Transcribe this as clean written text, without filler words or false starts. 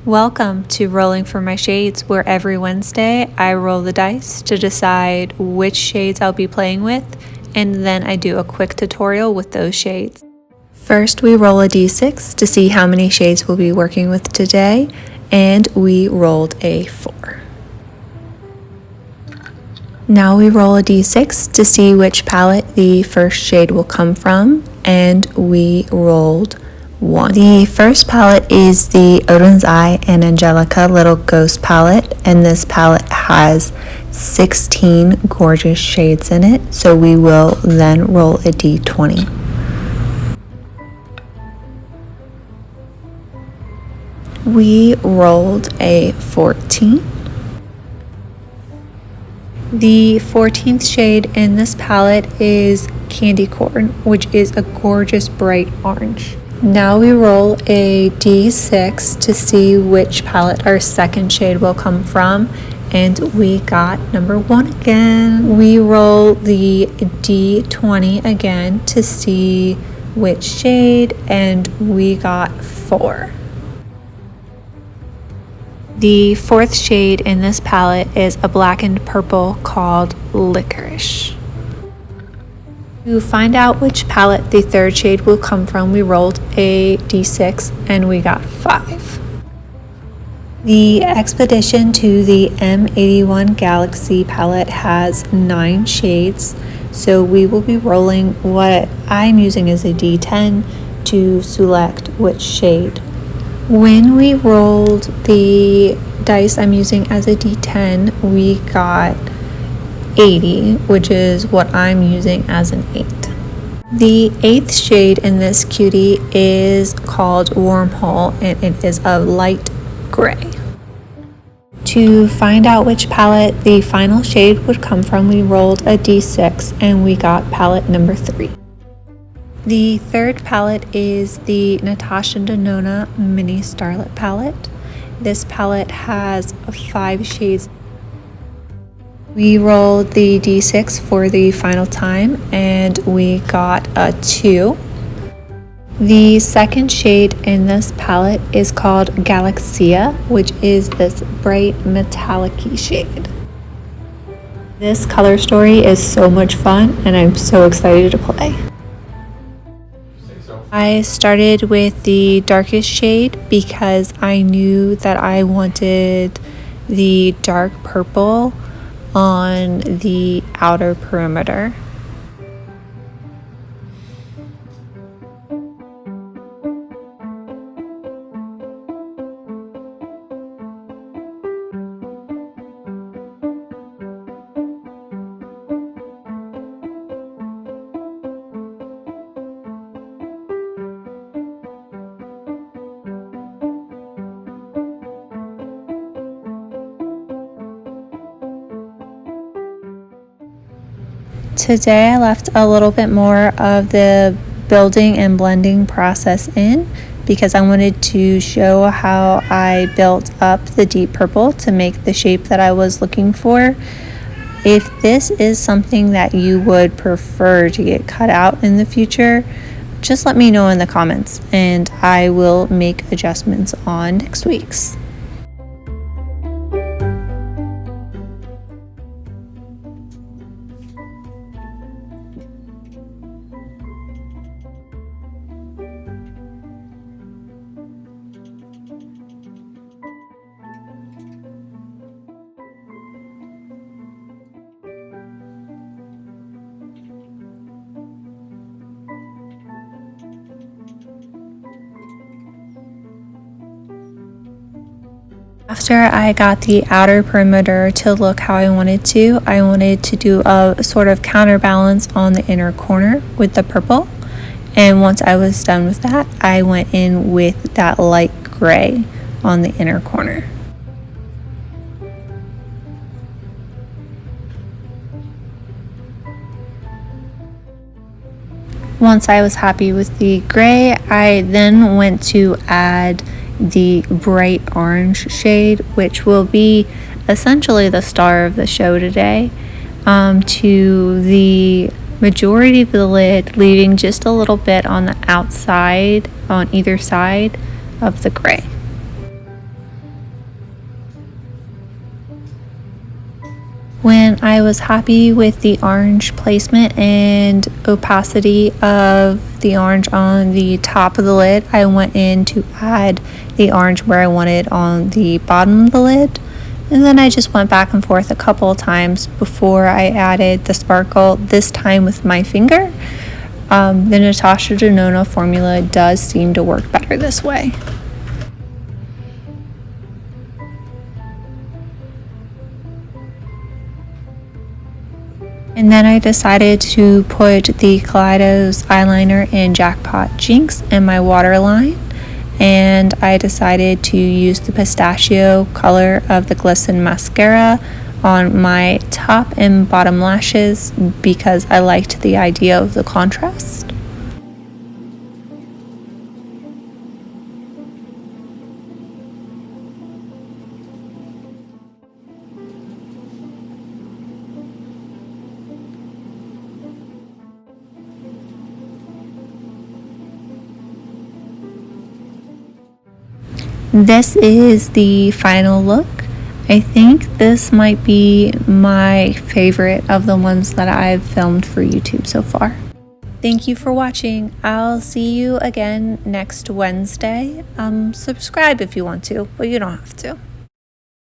Welcome to Rolling for My Shades, where every Wednesday I roll the dice to decide which shades I'll be playing with, and then I do a quick tutorial with those shades. First, we roll a d6 to see how many shades we'll be working with today, and we rolled a 4. Now we roll a d6 to see which palette the first shade will come from, and we rolled 1. The first palette is the Odin's Eye and Angelica Little Ghost palette, and this palette has 16 gorgeous shades in it, so we will then roll a d20. We rolled a 14. The 14th shade in this palette is Candy Corn, which is a gorgeous bright orange. Now we roll a d6 to see which palette our second shade will come from, and we got number 1 again. We roll the d20 again to see which shade, and we got 4. The 4th shade in this palette is a blackened purple called Licorice. To find out which palette the 3rd shade will come from, we rolled a d6 and we got 5. The Expedition to the M81 Galaxy palette has 9 shades, so we will be rolling what I'm using as a d10 to select which shade. When we rolled the dice I'm using as a d10, we got 80, which is what I'm using as an 8. The 8th shade in this cutie is called Wormhole, and it is a light gray. To find out which palette the final shade would come from, we rolled a d6 and we got palette number 3. The 3rd palette is the Natasha Denona Mini Starlet palette. This palette has 5 shades. We rolled the d6 for the final time and we got a 2. The 2nd shade in this palette is called Galaxia, which is this bright metallic-y shade. This color story is so much fun and I'm so excited to play. I started with the darkest shade because I knew that I wanted the dark purple on the outer perimeter. Today I left a little bit more of the building and blending process in because I wanted to show how I built up the deep purple to make the shape that I was looking for. If this is something that you would prefer to get cut out in the future, just let me know in the comments and I will make adjustments on next week's. After I got the outer perimeter to look how I wanted to do a sort of counterbalance on the inner corner with the purple. And once I was done with that, I went in with that light gray on the inner corner. Once I was happy with the gray, I then went to add the bright orange shade, which will be essentially the star of the show today, to the majority of the lid, leaving just a little bit on the outside on either side of the gray. When I was happy with the orange placement and opacity of the orange on the top of the lid, I went in to add the orange where I wanted on the bottom of the lid. And then I just went back and forth a couple of times before I added the sparkle, this time with my finger. The Natasha Denona formula does seem to work better this way. And then I decided to put the Kaleidos eyeliner in Jackpot Jinx in my waterline. And I decided to use the pistachio color of the Glisten mascara on my top and bottom lashes because I liked the idea of the contrast. This is the final look. I think this might be my favorite of the ones that I've filmed for YouTube so far. Thank you for watching. I'll see you again next Wednesday. Subscribe if you want to, but you don't have to.